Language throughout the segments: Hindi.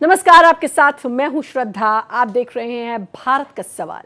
नमस्कार, आपके साथ मैं हूं श्रद्धा। आप देख रहे हैं भारत का सवाल।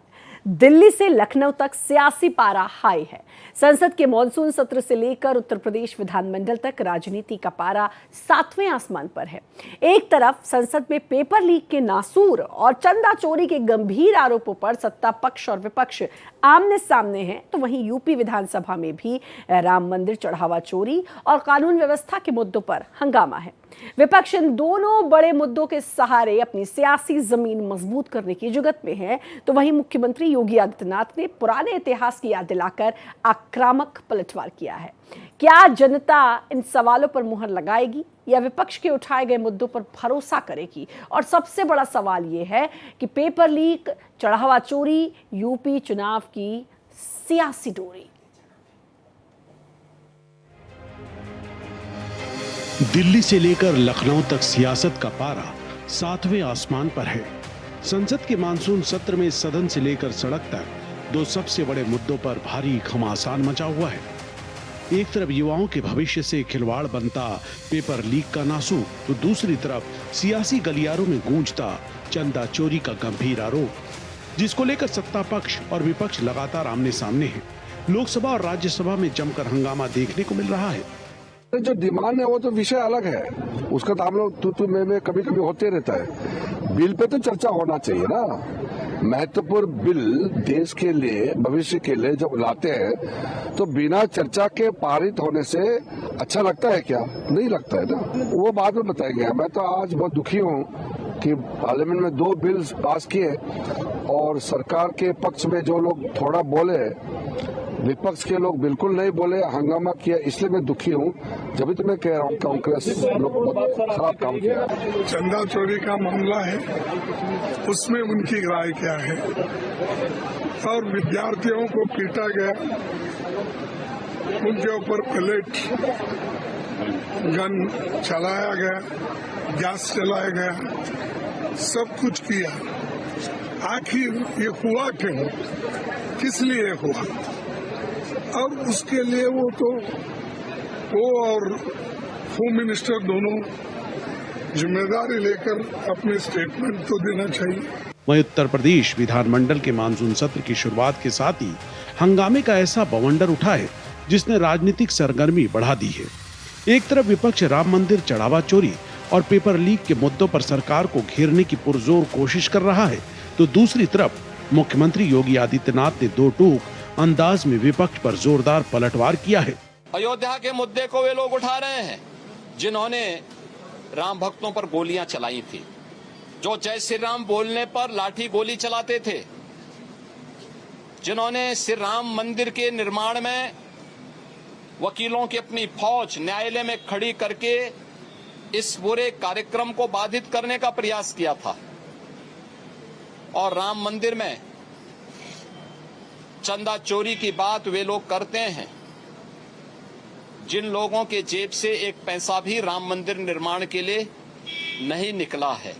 दिल्ली से लखनऊ तक सियासी पारा हाई है। संसद के मॉनसून सत्र से लेकर उत्तर प्रदेश विधानमंडल तक राजनीति का पारा 7वें आसमान पर है। एक तरफ संसद में पेपर लीक के नासूर और चंदा चोरी के गंभीर आरोपों पर सत्ता पक्ष और विपक्ष आमने सामने हैं, तो वहीं यूपी विधानसभा में भी राम मंदिर चढ़ावा चोरी और कानून व्यवस्था के मुद्दों पर हंगामा है। विपक्ष इन दोनों बड़े मुद्दों के सहारे अपनी सियासी जमीन मजबूत करने की जुगत में है, तो वहीं मुख्यमंत्री योगी आदित्यनाथ ने पुराने इतिहास की याद दिलाकर आक्रामक पलटवार किया है। क्या जनता इन सवालों पर मुहर लगाएगी या विपक्ष के उठाए गए मुद्दों पर भरोसा करेगी? और सबसे बड़ा सवाल यह है कि पेपर लीक, चढ़ावा चोरी, यूपी चुनाव की सियासी डोरी। दिल्ली से लेकर लखनऊ तक सियासत का पारा 7वें आसमान पर है। संसद के मानसून सत्र में सदन से लेकर सड़क तक दो सबसे बड़े मुद्दों पर भारी घमासान मचा हुआ है। एक तरफ युवाओं के भविष्य से खिलवाड़ बनता पेपर लीक का नासूर, तो दूसरी तरफ सियासी गलियारों में गूंजता चंदा चोरी का गंभीर आरोप, जिसको लेकर सत्ता पक्ष और विपक्ष लगातार आमने सामने हैं। लोकसभा और राज्यसभा में जमकर हंगामा देखने को मिल रहा है। जो डिमांड है वो तो विषय अलग है, उसका तो हम लोग तू में कभी कभी होते रहता है। बिल पे तो चर्चा होना चाहिए ना। महत्वपूर्ण बिल देश के लिए, भविष्य के लिए जब लाते हैं तो बिना चर्चा के पारित होने से अच्छा लगता है क्या? नहीं लगता है ना। वो बाद में बताएंगे। मैं तो आज बहुत दुखी हूँ कि पार्लियामेंट में 2 बिल पास किए और सरकार के पक्ष में जो लोग थोड़ा बोले, विपक्ष के लोग बिल्कुल नहीं बोले, हंगामा किया। इसलिए मैं दुखी हूँ। जब तो मैं कह रहा हूँ कांग्रेस लोग बहुत खराब काम किया। चंदा चोरी का मामला है, उसमें उनकी राय क्या है? और विद्यार्थियों को पीटा गया, उनके ऊपर पैलेट गन चलाया गया, गैस चलाया गया, सब कुछ किया। आखिर ये हुआ क्यों? किस लिए हुआ? और उसके लिए वो और होम मिनिस्टर दोनों जिम्मेदारी लेकर अपने स्टेटमेंट तो देना चाहिए। वहीं उत्तर प्रदेश विधानमंडल के मानसून सत्र की शुरुआत के साथ ही हंगामे का ऐसा बवंडर उठा है जिसने राजनीतिक सरगर्मी बढ़ा दी है। एक तरफ विपक्ष राम मंदिर चढ़ावा चोरी और पेपर लीक के मुद्दों पर सरकार को घेरने की पुरजोर कोशिश कर रहा है, तो दूसरी तरफ मुख्यमंत्री योगी आदित्यनाथ ने दो टूक अंदाज में विपक्ष पर जोरदार पलटवार किया है। अयोध्या के मुद्दे को वे लोग उठा रहे हैं जिन्होंने राम भक्तों पर गोलियां चलाई थी, जो जय श्री राम बोलने पर लाठी गोली चलाते थे, जिन्होंने श्री राम मंदिर के निर्माण में वकीलों की अपनी फौज न्यायालय में खड़ी करके इस बुरे कार्यक्रम को बाधित करने का प्रयास किया था। और राम मंदिर में चंदा चोरी की बात वे लोग करते हैं जिन लोगों के जेब से एक पैसा भी राम मंदिर निर्माण के लिए नहीं निकला है।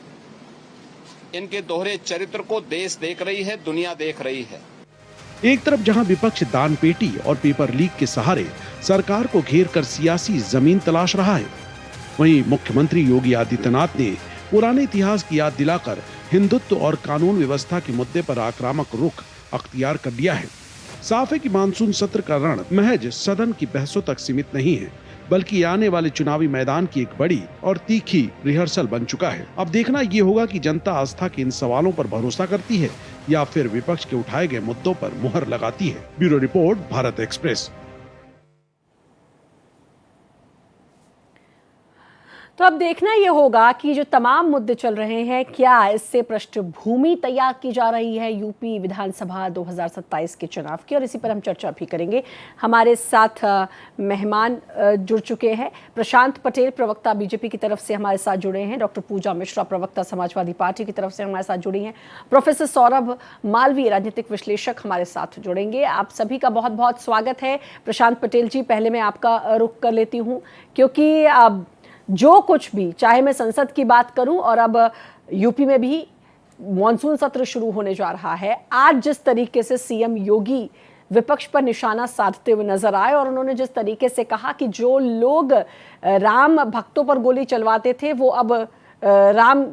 इनके दोहरे चरित्र को देश देख रही है, दुनिया देख रही है। एक तरफ जहां विपक्ष दान पेटी और पेपर लीक के सहारे सरकार को घेर कर सियासी जमीन तलाश रहा है, वहीं मुख्यमंत्री योगी आदित्यनाथ ने पुराने इतिहास की याद दिलाकर हिंदुत्व और कानून व्यवस्था के मुद्दे पर आक्रामक रुख अख्तियार कर लिया है। साफ है कि मानसून सत्र का रण महज सदन की बहसों तक सीमित नहीं है, बल्कि आने वाले चुनावी मैदान की एक बड़ी और तीखी रिहर्सल बन चुका है। अब देखना ये होगा कि जनता आस्था के इन सवालों पर भरोसा करती है या फिर विपक्ष के उठाए गए मुद्दों पर मुहर लगाती है। Bureau report, Bharat express. तो अब देखना यह होगा कि जो तमाम मुद्दे चल रहे हैं, क्या इससे पृष्ठभूमि तैयार की जा रही है यूपी विधानसभा 2027 के चुनाव की, और इसी पर हम चर्चा भी करेंगे। हमारे साथ मेहमान जुड़ चुके हैं। प्रशांत पटेल प्रवक्ता बीजेपी की तरफ से हमारे साथ जुड़े हैं, डॉक्टर पूजा मिश्रा प्रवक्ता समाजवादी पार्टी की तरफ से हमारे साथ जुड़ी हैं, प्रोफेसर सौरभ मालवीय राजनीतिक विश्लेषक हमारे साथ जुड़ेंगे। आप सभी का बहुत बहुत स्वागत है। प्रशांत पटेल जी, पहले मैं आपका रुख कर लेती हूँ, क्योंकि जो कुछ भी, चाहे मैं संसद की बात करूं और अब यूपी में भी मॉनसून सत्र शुरू होने जा रहा है, आज जिस तरीके से सीएम योगी विपक्ष पर निशाना साधते हुए नजर आए और उन्होंने जिस तरीके से कहा कि जो लोग राम भक्तों पर गोली चलवाते थे वो अब राम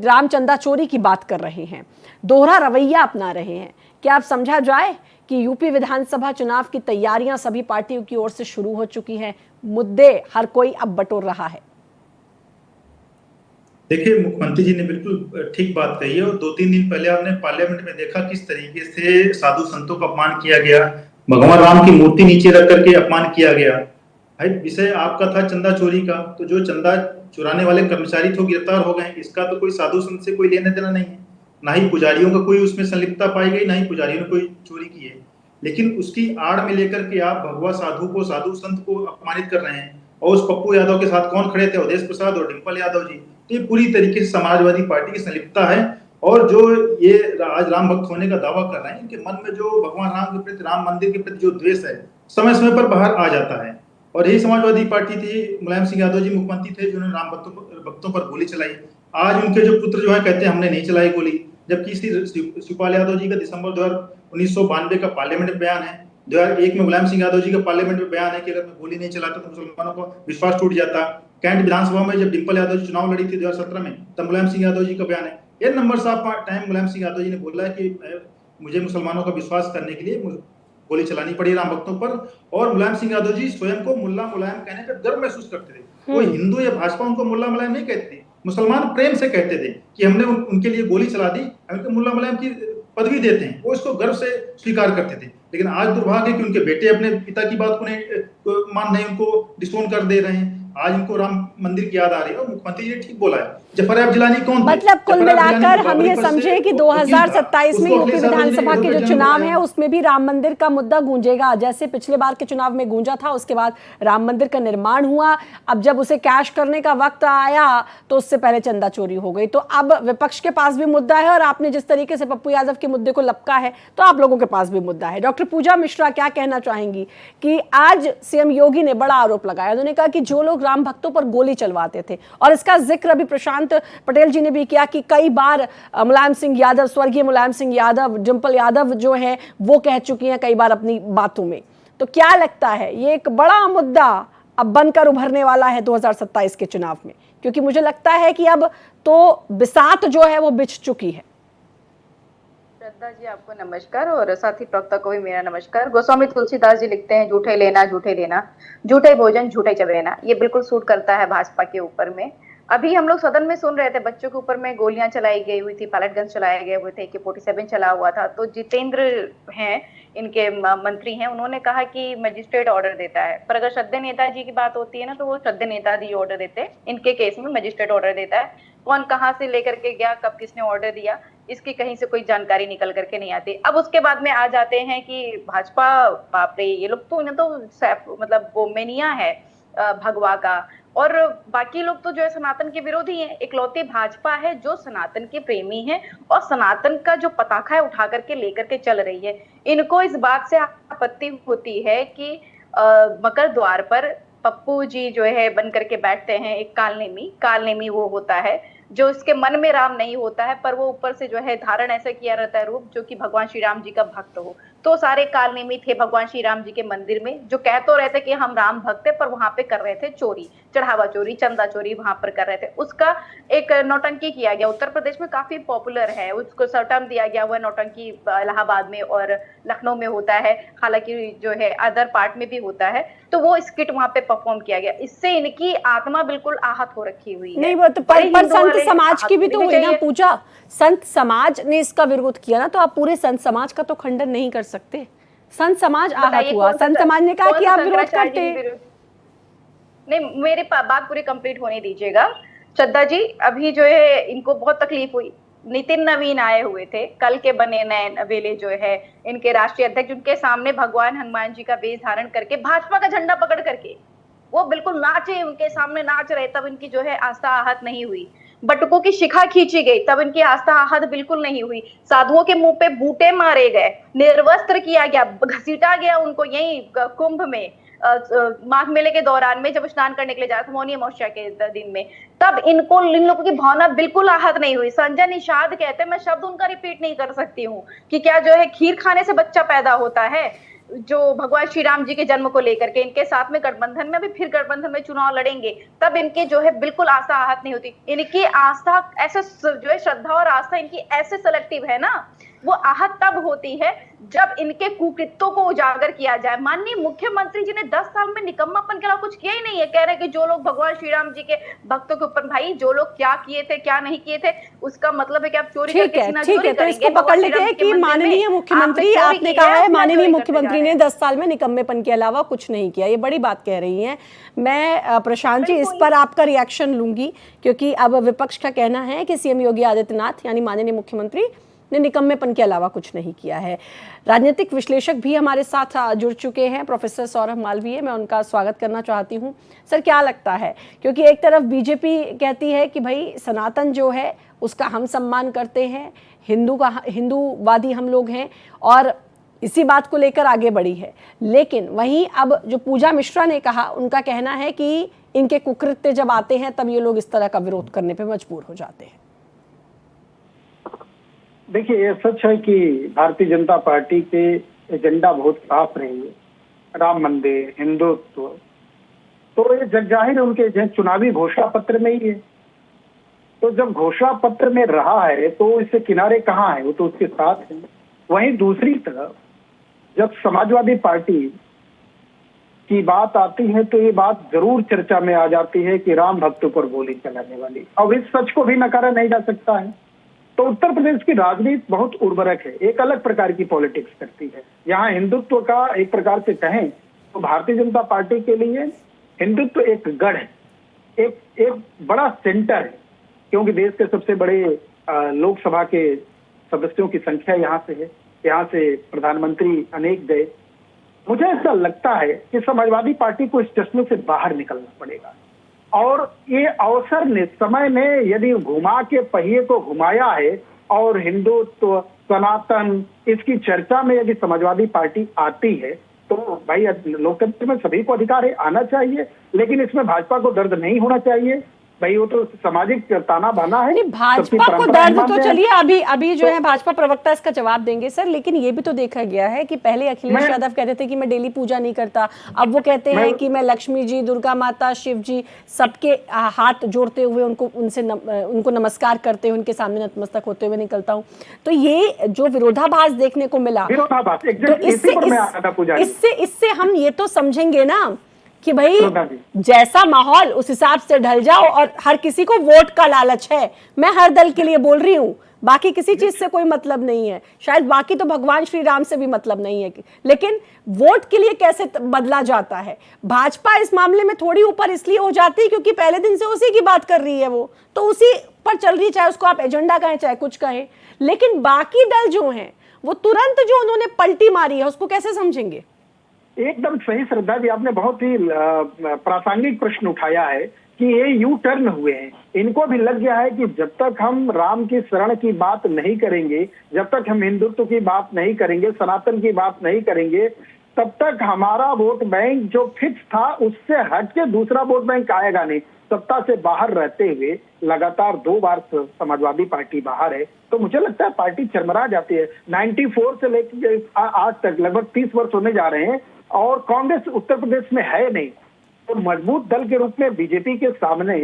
राम चंदा चोरी की बात कर रहे हैं, दोहरा रवैया अपना रहे हैं। क्या आप समझा जाए कि यूपी विधानसभा चुनाव की तैयारियां सभी पार्टियों की ओर से शुरू हो चुकी हैं, मुद्दे हर कोई अब बटोर रहा है? देखिए, मुख्यमंत्री जी ने बिल्कुल ठीक बात कही है और 2-3 दिन पहले आपने पार्लियामेंट में देखा किस तरीके से साधु संतों का अपमान किया गया, भगवान राम की मूर्ति नीचे रख करके अपमान किया गया। भाई, विषय आपका था चंदा चोरी का, तो जो चंदा चुराने वाले कर्मचारी थे गिरफ्तार हो गए। इसका तो कोई साधु संत से कोई लेना देना नहीं है, ना ही पुजारियों का कोई उसमें संलिप्तता पाई गई, ना ही पुजारियों ने कोई चोरी की है। लेकिन उसकी आड़ में लेकर के आप भगवा साधु को, साधु संत को अपमानित कर रहे हैं। और उस पप्पू यादव के साथ कौन खड़े थे? अवधेश प्रसाद और डिंपल यादव जी। तो ये पूरी तरीके से समाजवादी पार्टी की संलिप्तता है। और जो ये आज राम भक्त होने का दावा कर रहे हैं, इनके मन में जो भगवान राम के प्रति, राम मंदिर के प्रति जो द्वेष है, समय समय पर बाहर आ जाता है। और यही समाजवादी पार्टी थी, मुलायम सिंह यादव जी मुख्यमंत्री थे जिन्होंने राम भक्तों पर गोली चलाई। आज उनके जो पुत्र जो है कहते हैं हमने नहीं चलाई गोली, जबकि शिवपाल यादव जी का दिसंबर 1992 का पार्लियामेंट में बयान है। 2001 में मुलायम सिंह यादव जी का पार्लियामेंट में बयान है कि अगर मैं गोली नहीं चलाता तो मुसलमानों का विश्वास टूट जाता। कैंट विधानसभा में जब डिंपल यादव जी चुनाव लड़ी थी 2017 में, तब मुलायम सिंह यादव जी का बयान है। ये नंबर साफ टाइम मुलायम सिंह यादव जी ने बोला है कि मुझे मुसलमानों का विश्वास करने के लिए गोली चलानी पड़ी राम भक्तों पर। और मुलायम सिंह यादव जी स्वयं को मुल्ला मुलायम कहने का गर्व महसूस करते थे। कोई हिंदू या भाजपा उनको मुल्ला मुलायम नहीं कहते थे, मुसलमान प्रेम से कहते थे कि हमने उनके लिए गोली चला दी, हम मुल्ला मुलायम की पदवी देते हैं। वो इसको गर्व से स्वीकार करते थे। लेकिन आज दुर्भाग्य है कि उनके बेटे अपने पिता की बात को मान नहीं, उनको डिसोन कर दे रहे हैं। आज इनको राम मंदिर की याद आ रही है। और मुख्यमंत्री जी ठीक बोला है, जफर जिलानी कौन थे? मतलब कुल मिलाकर हम ये समझे कि 2027 में यूपी विधानसभा के जो चुनाव है उसमें भी राम मंदिर का मुद्दा गूंजेगा। जैसे पिछले बार के चुनाव में गूंजा था, उसके बाद राम मंदिर का निर्माण हुआ, अब जब उसे कैश करने का वक्त आया तो उससे पहले चंदा चोरी हो गई। तो अब विपक्ष के पास भी मुद्दा है और आपने जिस तरीके से पप्पू यादव के मुद्दे को लपका है तो आप लोगों के पास भी मुद्दा है। डॉक्टर पूजा मिश्रा, क्या कहना चाहेंगी कि आज सीएम योगी ने बड़ा आरोप लगाया, उन्होंने कहा कि जो लोग राम भक्तों पर गोली चलवाते थे, और इसका जिक्र अभी प्रशांत पटेल जी ने भी किया कि कई बार मुलायम सिंह यादव, स्वर्गीय मुलायम सिंह यादव, डिंपल यादव जो है वो कह चुकी हैं कई बार अपनी बातों में। तो क्या लगता है ये एक बड़ा मुद्दा अब बनकर उभरने वाला है 2027 के चुनाव में? क्योंकि मुझे लगता है कि अब तो बिसात जो है वो बिछ चुकी है। श्रद्धा जी, आपको नमस्कार और साथी प्रवक्ता को भी मेरा नमस्कार। गोस्वामी तुलसीदास जी लिखते हैं, झूठे लेना झूठे भोजन झूठे चबेना। ये बिल्कुल सूट करता है भाजपा के ऊपर में। अभी हम लोग सदन में सुन रहे थे, बच्चों के ऊपर में गोलियां चलाई गई हुई थी, पैलेट गन्स चलाए गए हुए थे, AK-47 चला हुआ था। तो जितेंद्र हैं, इनके मंत्री हैं, उन्होंने कहा कि मजिस्ट्रेट ऑर्डर देता है। पर अगर श्रद्धेय नेताजी की बात होती है ना, तो वो श्रद्धेय नेताजी ऑर्डर देते हैं। इनके केस में मजिस्ट्रेट ऑर्डर देता है। कौन कहाँ से लेकर के गया, कब किसने ऑर्डर दिया, इसकी कहीं से कोई जानकारी निकल करके नहीं आती। अब उसके बाद में आ जाते हैं कि भाजपा, बाप रे, ये लोग तो इन्हें तो मतलब वो मेनिया है भगवा का। और बाकी लोग तो जो है सनातन के विरोधी हैं। इकलौती भाजपा है जो सनातन के प्रेमी है और सनातन का जो पताखा है उठा करके लेकर के चल रही है। इनको इस बात से आपत्ति होती है कि मकर द्वार पर पप्पू जी जो है बन करके बैठते हैं। एक कालनेमी वो होता है जो इसके मन में राम नहीं होता है, पर वो ऊपर से जो है धारण ऐसा किया रहता है रूप, जो कि भगवान श्री राम जी का भक्त हो। तो सारे कालनेमी थे भगवान श्री राम जी के मंदिर में, जो कह तो रहे थे कि हम राम भक्त है, पर वहां पे कर रहे थे चोरी, चढ़ावा चोरी, चंदा चोरी वहां पर कर रहे थे। उसका एक नौटंकी किया गया। उत्तर प्रदेश में काफी पॉपुलर है, उसको सर्टम दिया गया हुआ नौटंकी। इलाहाबाद में और लखनऊ में होता है, हालांकि जो है अदर पार्ट में भी होता है। तो वो स्किट वहां पे परफॉर्म किया गया। इससे इनकी आत्मा बिल्कुल आहत हो रखी हुई है। नहीं, वो तो पर संत समाज की भी तो हुई ना पूजा, संत समाज ने इसका विरोध किया ना, तो आप पूरे संत समाज का तो खंडन नहीं कर सकते। संत समाज आहत हुआ, संत समाज ने कहा कि आप विरोध करते। नहीं, मेरी बात पूरी कंप्लीट होने दीजिएगा श्रद्धा जी। अभी जो है इनको बहुत तकलीफ हुई। नितिन नवीन आए हुए थे, कल के बने नए नवेले जो है इनके राष्ट्रीय अध्यक्ष, उनके सामने भगवान हनुमान जी का वेश धारण करके, भाजपा का झंडा पकड़ करके वो बिल्कुल नाचे, उनके सामने नाच रहे, तब इनकी जो है आस्था आहत नहीं हुई। बटुकों की शिखा खींची गई, तब इनकी आस्था आहत बिल्कुल नहीं हुई। साधुओं के मुंह पे बूटे मारे गए, निर्वस्त्र किया गया, घसीटा गया उनको यही कुंभ में, माघ मेले के दौरान में जब स्नान करने के लिए जाए थे, मौनी अमावस्या के दिन में, तब इन लोगों की भावना बिल्कुल आहत नहीं हुई। संजय निषाद कहते हैं, मैं शब्द उनका रिपीट नहीं कर सकती हूँ, कि क्या जो है खीर खाने से बच्चा पैदा होता है? जो भगवान श्री राम जी के जन्म को लेकर के इनके साथ में गठबंधन में भी फिर गठबंधन में चुनाव लड़ेंगे, तब इनके जो है बिल्कुल आस्था आहत नहीं होती। इनकी आस्था ऐसे जो है श्रद्धा और आस्था इनकी ऐसे सेलेक्टिव है ना, वो आहत तब होती है जब इनके कुकृत्यों को उजागर किया जाए। माननीय मुख्यमंत्री जी ने 10 साल में निकम्मापन के अलावा कुछ किया ही नहीं है। कह रहे कि जो लोग भगवान श्री राम जी के भक्तों के ऊपर, भाई जो लोग क्या किए थे क्या नहीं किए थे उसका मतलब है कि आप चोरी करके सीना चोरी ठीक है, तो करेंगे। इसको पकड़ लेते हैं कि माननीय मुख्यमंत्री, आपने कहा है माननीय मुख्यमंत्री ने 10 साल में निकम्मेपन के अलावा कुछ नहीं किया, ये बड़ी बात कह रही हैं। मैं प्रशांत जी इस पर आपका रिएक्शन लूंगी, क्योंकि अब विपक्ष का कहना है कि सीएम योगी आदित्यनाथ यानी माननीय मुख्यमंत्री ने निकम्मेपन के अलावा कुछ नहीं किया है। राजनीतिक विश्लेषक भी हमारे साथ जुड़ चुके हैं, प्रोफेसर सौरभ मालवीय, मैं उनका स्वागत करना चाहती हूं। सर, क्या लगता है, क्योंकि एक तरफ बीजेपी कहती है कि भाई सनातन जो है उसका हम सम्मान करते हैं, हिंदूवादी हम लोग हैं और इसी बात को लेकर आगे बढ़ी है, लेकिन वहीं अब जो पूजा मिश्रा ने कहा, उनका कहना है कि इनके कुकृत्य जब आते हैं तब ये लोग इस तरह का विरोध करने पर मजबूर हो जाते हैं। देखिए, ये सच है कि भारतीय जनता पार्टी के एजेंडा बहुत साफ रही है, राम मंदिर, हिंदुत्व, तो ये जग जाहिर है उनके चुनावी घोषणा पत्र में ही है। तो जब घोषणा पत्र में रहा है तो इससे किनारे कहाँ है, वो तो उसके साथ है। वहीं दूसरी तरफ जब समाजवादी पार्टी की बात आती है तो ये बात जरूर चर्चा में आ जाती है कि राम भक्तों पर गोली चलाने वाली, अब इस सच को भी नकारा नहीं जा सकता है। तो उत्तर प्रदेश की राजनीति बहुत उर्वरक है, एक अलग प्रकार की पॉलिटिक्स करती है। यहाँ हिंदुत्व का एक प्रकार से कहें तो भारतीय जनता पार्टी के लिए हिंदुत्व एक गढ़ है, एक बड़ा सेंटर है, क्योंकि देश के सबसे बड़े लोकसभा के सदस्यों की संख्या यहाँ से है, यहाँ से प्रधानमंत्री अनेक गए। मुझे ऐसा लगता है कि समाजवादी पार्टी को इस चश्मे से बाहर निकलना पड़ेगा और ये अवसर ने, समय ने यदि घुमा के पहिए को घुमाया है और हिंदुत्व, सनातन, इसकी चर्चा में यदि समाजवादी पार्टी आती है तो भाई लोकतंत्र में सभी को अधिकार है, आना चाहिए, लेकिन इसमें भाजपा को दर्द नहीं होना चाहिए। भाई वो तो सामाजिक ताना बाना है। नहीं, भाजपा को दर्द तो चलिए अभी जो है भाजपा प्रवक्ता इसका जवाब देंगे सर, लेकिन ये भी तो देखा गया है कि पहले अखिलेश यादव कहते थे कि मैं डेली पूजा नहीं करता, अब वो कहते हैं कि मैं लक्ष्मी जी, दुर्गा माता, शिव जी सबके हाथ जोड़ते हुए उनको नमस्कार करते हुए उनके सामने नतमस्तक होते हुए निकलता हूँ। तो ये जो विरोधाभास देखने को मिला, तो इससे हम ये तो समझेंगे ना कि भाई जैसा माहौल उस हिसाब से ढल जाओ, और हर किसी को वोट का लालच है। मैं हर दल के लिए बोल रही हूँ, बाकी किसी चीज से कोई मतलब नहीं है, शायद बाकी तो भगवान श्री राम से भी मतलब नहीं है, लेकिन वोट के लिए कैसे बदला जाता है। भाजपा इस मामले में थोड़ी ऊपर इसलिए हो जाती है क्योंकि पहले दिन से उसी की बात कर रही है, वो तो उसी पर चल रही, चाहे उसको आप एजेंडा कहें चाहे कुछ कहें, लेकिन बाकी दल जो हैं वो तुरंत जो उन्होंने पलटी मारी है उसको कैसे समझेंगे। एकदम सही श्रद्धा जी, आपने बहुत ही प्रासंगिक प्रश्न उठाया है कि ये यू टर्न हुए हैं। इनको भी लग गया है कि जब तक हम राम की शरण की बात नहीं करेंगे, जब तक हम हिंदुत्व की बात नहीं करेंगे, सनातन की बात नहीं करेंगे, तब तक हमारा वोट बैंक जो फिक्स था उससे हट के दूसरा वोट बैंक आएगा नहीं। सत्ता से बाहर रहते हुए लगातार 2 बार समाजवादी पार्टी बाहर है, तो मुझे लगता है पार्टी चरमरा जाती है। 94 से लेकर आज तक लगभग 30 वर्ष होने जा रहे हैं और कांग्रेस उत्तर प्रदेश में है नहीं। तो मजबूत दल के रूप में बीजेपी के सामने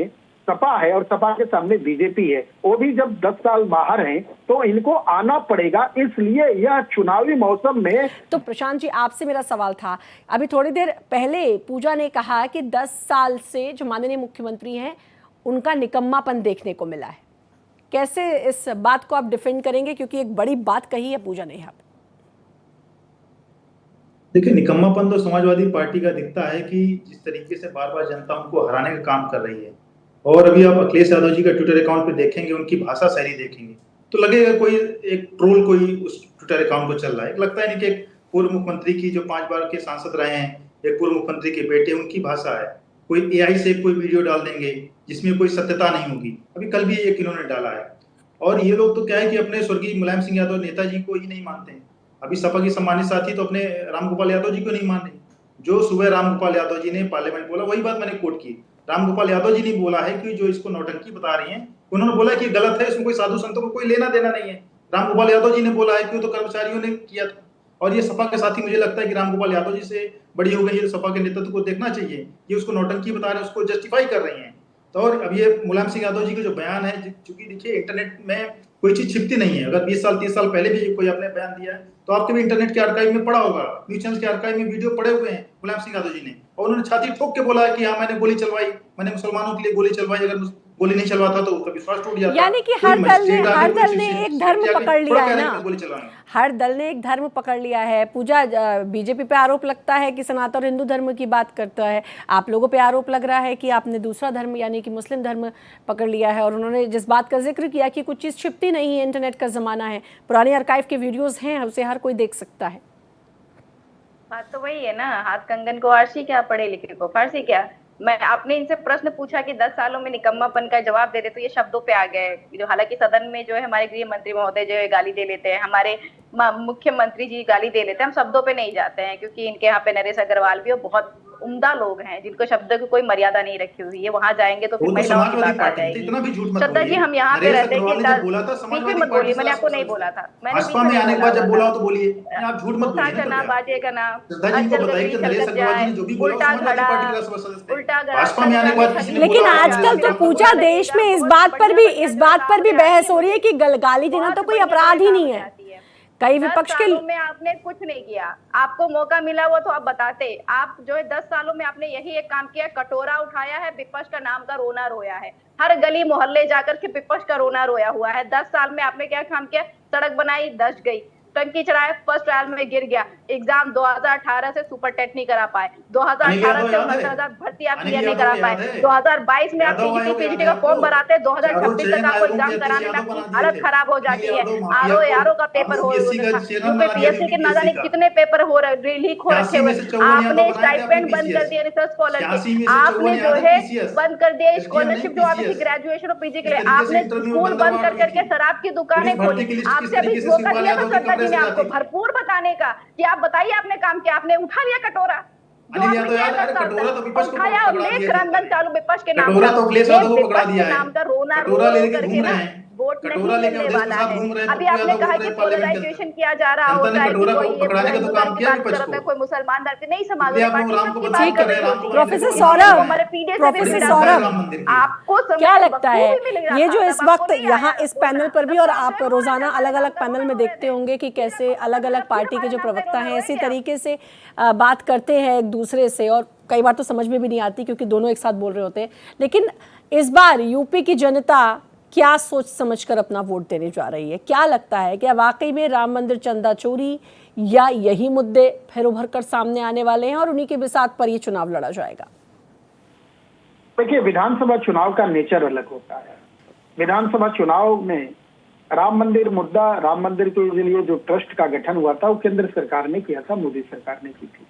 सपा है और सपा के सामने बीजेपी है, वो भी जब 10 साल बाहर हैं तो इनको आना पड़ेगा। इसलिए यह चुनावी मौसम में। तो प्रशांत जी, आपसे मेरा सवाल था, अभी थोड़ी देर पहले पूजा ने कहा कि 10 साल से जो माननीय मुख्यमंत्री हैं उनका निकम्मापन देखने को मिला है, कैसे इस बात को आप डिफेंड करेंगे, क्योंकि एक बड़ी बात कही है पूजा ने यहाँ पे। देखिए, निकम्मापन तो समाजवादी पार्टी का दिखता है कि जिस तरीके से बार बार जनता उनको हराने का काम कर रही है, और अभी आप अखिलेश यादव जी का ट्विटर अकाउंट पे देखेंगे, उनकी भाषा शैली देखेंगे तो लगेगा कोई एक ट्रोल कोई उस ट्विटर अकाउंट को चल रहा है। लगता है नहीं कि एक पूर्व मुख्यमंत्री की, जो 5 बार के सांसद रहे हैं, एक पूर्व मुख्यमंत्री के बेटे, उनकी भाषा है। कोई एआई से कोई वीडियो डाल देंगे जिसमें कोई सत्यता नहीं होगी। अभी कल भी एक इन्होंने डाला है। और ये लोग तो क्या है कि अपने स्वर्गीय मुलायम सिंह यादव नेताजी को ही नहीं मानते हैं। अभी सपा की सम्मानित साथी तो अपने रामगोपाल यादव जी को नहीं मान रहे। जो सुबह रामगोपाल यादव जी ने पार्लियामेंट बोला, वही बात मैंने कोट की। रामगोपाल यादव जी ने बोला है कि जो इसको नौटंकी बता रही हैं, उन्होंने बोला कि गलत है, इसमें कोई साधु संतों को कोई लेना देना नहीं है। रामगोपाल यादव जी ने बोला है कि वो तो कर्मचारियों ने किया था। और ये सपा के साथी मुझे लगता है कि रामगोपाल यादव जी से बड़ी हो गई है, सपा के नेतृत्व को देखना चाहिए। ये उसको नौटंकी बता रहे हैं, उसको जस्टिफाई कर रही हैं। तो और अब ये मुलायम सिंह यादव जी का जो बयान है, चूंकि देखिए इंटरनेट में कोई चीज छिपती नहीं है। अगर 20 साल 30 साल पहले भी कोई आपने बयान दिया है तो आपके भी इंटरनेट के आर्काइव में पड़ा होगा, न्यूज चैनल के आर्काइव में वीडियो पड़े हुए हैं मुलायम सिंह यादव जी ने, और उन्होंने छाती ठोक के बोला है कि हाँ मैंने गोली चलवाई, मैंने मुसलमानों के लिए गोली चलवाई, अगर गोली नहीं चलवाता तो उसका विश्वास टूट जाता। यानी कि हर दल ने एक धर्म पकड़ लिया है ना, हर दल ने एक धर्म पकड़ लिया है। पूजा, बीजेपी पे आरोप लगता है कि सनातन हिंदू धर्म की बात करता है, आप लोगों पे आरोप लग रहा है कि आपने दूसरा धर्म यानी कि मुस्लिम धर्म पकड़ लिया है। और उन्होंने जिस बात का जिक्र किया कि कुछ चीज़ छिपती नहीं है, इंटरनेट का ज़माना है, पुराने आर्काइव के वीडियोज़ हैं, उसे हर कोई देख सकता है। बात तो वही है ना, हाथ कंगन को आरसी क्या, पढ़े लिखे को फारसी क्या। मैं आपने इनसे प्रश्न पूछा कि 10 सालों में निकम्मापन का जवाब दे दे, तो ये शब्दों पे आ गए। जो हालांकि सदन में जो है हमारे गृह मंत्री महोदय जो है गाली दे लेते हैं, हमारे मुख्यमंत्री जी गाली दे लेते हैं, हम शब्दों पे नहीं जाते हैं क्योंकि इनके यहाँ पे नरेश अग्रवाल भी बहुत उम्दा लोग हैं जिनको शब्दों की कोई मर्यादा नहीं रखी हुई है। वहां जाएंगे तो फिर महिलाओं की बात आ जाएगी। श्रद्धा जी, हम यहाँ पे रहते हैं कि मत बोलिए, मैंने आपको नहीं बोला था, मैंने ना बाजेगा ना, उल्टा खड़ा उल्टा गला। लेकिन आजकल तो पूजा देश में इस बात पर भी बहस हो रही है कि गाली देना तो कोई अपराध ही नहीं है। कई विपक्ष के में आपने कुछ नहीं किया, आपको मौका मिला वो तो आप बताते। आप जो है 10 सालों में आपने यही एक काम किया, कटोरा उठाया है, विपक्ष का नाम का रोना रोया है, हर गली मोहल्ले जाकर के विपक्ष का रोना रोया हुआ है। 10 साल में आपने क्या काम किया? सड़क बनाई, दस गई, टंकी चढ़ाए, फर्स्ट ट्रायल में गिर गया, एग्जाम 2018 से सुपर टेट नहीं करा पाए, 2018 से 69,000 भर्ती आप क्लियर नहीं करा पाए, 2022 में आप पीजीटी का फॉर्म भराते, 2026 तक आपको एग्जाम कराने में आपकी हालत खराब हो जाती है। आरओ का पेपर हो, यूपीएससी के ना जाने कितने पेपर हो रहे, लीक हो रखे हुए। आपने स्टाइपेंड बंद कर दिया रिसर्च स्कॉलर के, आपने जो है बंद कर दिया स्कॉलरशिप जो आपकी ग्रेजुएशन और पीजी के लिए, आपने स्कूल बंद कर करके शराब की दुकानें खोली। आपसे अभी मौका दिया था सरकार ने आपको भरपूर बताने का कि आप बताइए आपने काम किया, आपने उठा लिया कटोरा, उठाया और लेख रंधन चालू विपक्ष के नाम का रोना रो करके ना वोट नहीं मिलने वाला है। अभी आपने कहा कि पोलराइजेशन किया जा रहा होता है, कोई मुसलमान धरती नहीं समाजवादी पार्टी। प्रोफेसर सौरभ, आपको क्या लगता है ये जो इस वक्त यहाँ इस पैनल पर भी, और आप रोजाना अलग अलग पैनल में देखते होंगे कि कैसे अलग अलग पार्टी के जो प्रवक्ता हैं इसी तरीके से बात करते हैं एक दूसरे से, और कई बार तो समझ में भी नहीं आती क्योंकि दोनों एक साथ बोल रहे होते हैं। लेकिन इस बार यूपी की जनता क्या सोच समझकर अपना वोट देने जा रही है? क्या लगता है क्या वाकई में राम मंदिर चंदा चोरी या यही मुद्दे फिर उभर कर सामने आने वाले हैं और उन्हीं के बिसात पर ये चुनाव लड़ा जाएगा? देखिए, विधानसभा चुनाव का नेचर अलग होता है। विधानसभा चुनाव में राम मंदिर मुद्दा, राम मंदिर के लिए जो ट्रस्ट का गठन हुआ था वो केंद्र सरकार ने किया था, मोदी सरकार ने की थी।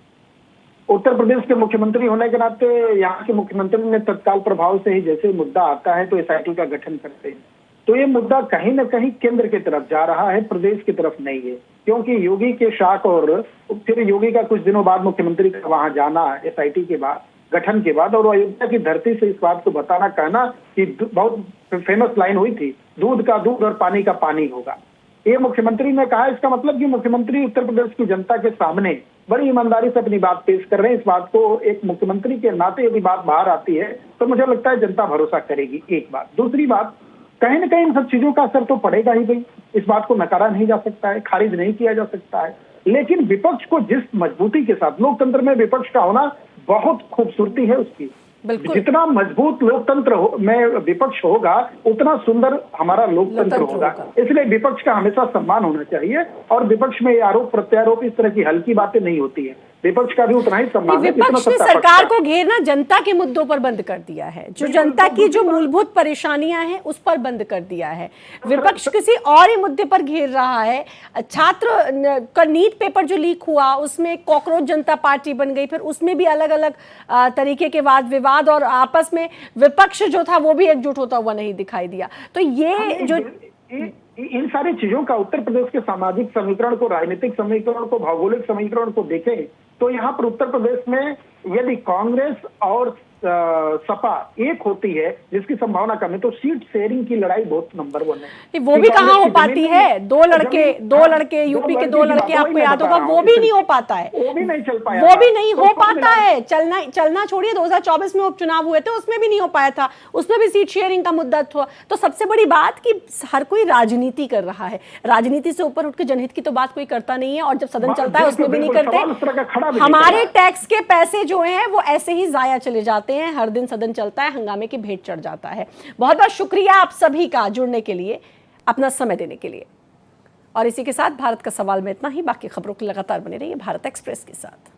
उत्तर प्रदेश के मुख्यमंत्री होने के नाते यहाँ के मुख्यमंत्री ने तत्काल प्रभाव से ही जैसे मुद्दा आता है तो एसआईटी का गठन करते हैं। तो ये मुद्दा कहीं न कहीं केंद्र की तरफ जा रहा है, प्रदेश की तरफ नहीं है, क्योंकि योगी के शाख और फिर योगी का कुछ दिनों बाद मुख्यमंत्री का वहां जाना एसआईटी के बाद, गठन के बाद, और अयोध्या की धरती से इस बात को बताना, कहना कि बहुत फेमस लाइन हुई थी, दूध का दूध और पानी का पानी होगा, ये मुख्यमंत्री ने कहा। इसका मतलब कि मुख्यमंत्री उत्तर प्रदेश की जनता के सामने बड़ी ईमानदारी से अपनी बात पेश कर रहे हैं। इस बात को एक मुख्यमंत्री के नाते यदि बात बाहर आती है तो मुझे लगता है जनता भरोसा करेगी, एक बात। दूसरी बात, कहीं न कहीं इन सब चीजों का असर तो पड़ेगा ही भाई, इस बात को नकारा नहीं जा सकता है, खारिज नहीं किया जा सकता है। लेकिन विपक्ष को जिस मजबूती के साथ, लोकतंत्र में विपक्ष का होना बहुत खूबसूरती है उसकी, जितना मजबूत लोकतंत्र में विपक्ष होगा उतना सुंदर हमारा लोकतंत्र होगा। इसलिए विपक्ष का हमेशा सम्मान होना चाहिए और विपक्ष में आरोप प्रत्यारोप इस तरह की हल्की बातें नहीं होती है। विपक्ष का भी उतना ही सम्मान है। विपक्ष ने सरकार को घेरना जनता के मुद्दों पर बंद कर दिया है, जो जनता की जो मूलभूत परेशानियां हैं उस पर बंद कर दिया है। विपक्ष किसी और ही मुद्दे पर घेर रहा है। छात्र का नीट पेपर जो लीक हुआ उसमें कॉकरोच जनता पार्टी बन गई, फिर उसमें भी अलग अलग तरीके के वाद विवाद और आपस में विपक्ष जो था वो भी एकजुट होता हुआ नहीं दिखाई दिया। तो ये जो इन सारी चीजों का उत्तर प्रदेश के सामाजिक समीकरण को, राजनीतिक समीकरण को, भौगोलिक समीकरण को देखें तो यहाँ पर उत्तर प्रदेश में यदि कांग्रेस और सपा एक होती है, जिसकी संभावना कम है, तो सीट शेयरिंग की लड़ाई बहुत नंबर 1 है। नहीं, वो भी कहाँ हो पाती है? दो लड़के यूपी के 2 लड़के, आपको याद होगा, वो भी नहीं हो पाता है, वो भी नहीं चल पाया, वो भी नहीं हो पाता है। चलना छोड़िए, 2024 में उपचुनाव हुए थे, उसमें भी नहीं हो पाया था, उसमें भी सीट शेयरिंग का मुद्दा था। तो सबसे बड़ी बात कि हर कोई राजनीति कर रहा है, राजनीति से ऊपर उठ के जनहित की तो बात कोई करता नहीं है, और जब सदन चलता है उसमें भी नहीं करते। हमारे टैक्स के पैसे जो हैं वो ऐसे ही जाया चले जाते हैं, हर दिन सदन चलता है, हंगामे की भेंट चढ़ जाता है। बहुत बहुत शुक्रिया आप सभी का जुड़ने के लिए, अपना समय देने के लिए। और इसी के साथ भारत का सवाल में इतना ही। बाकी खबरों के लगातार बने रहिए भारत एक्सप्रेस के साथ।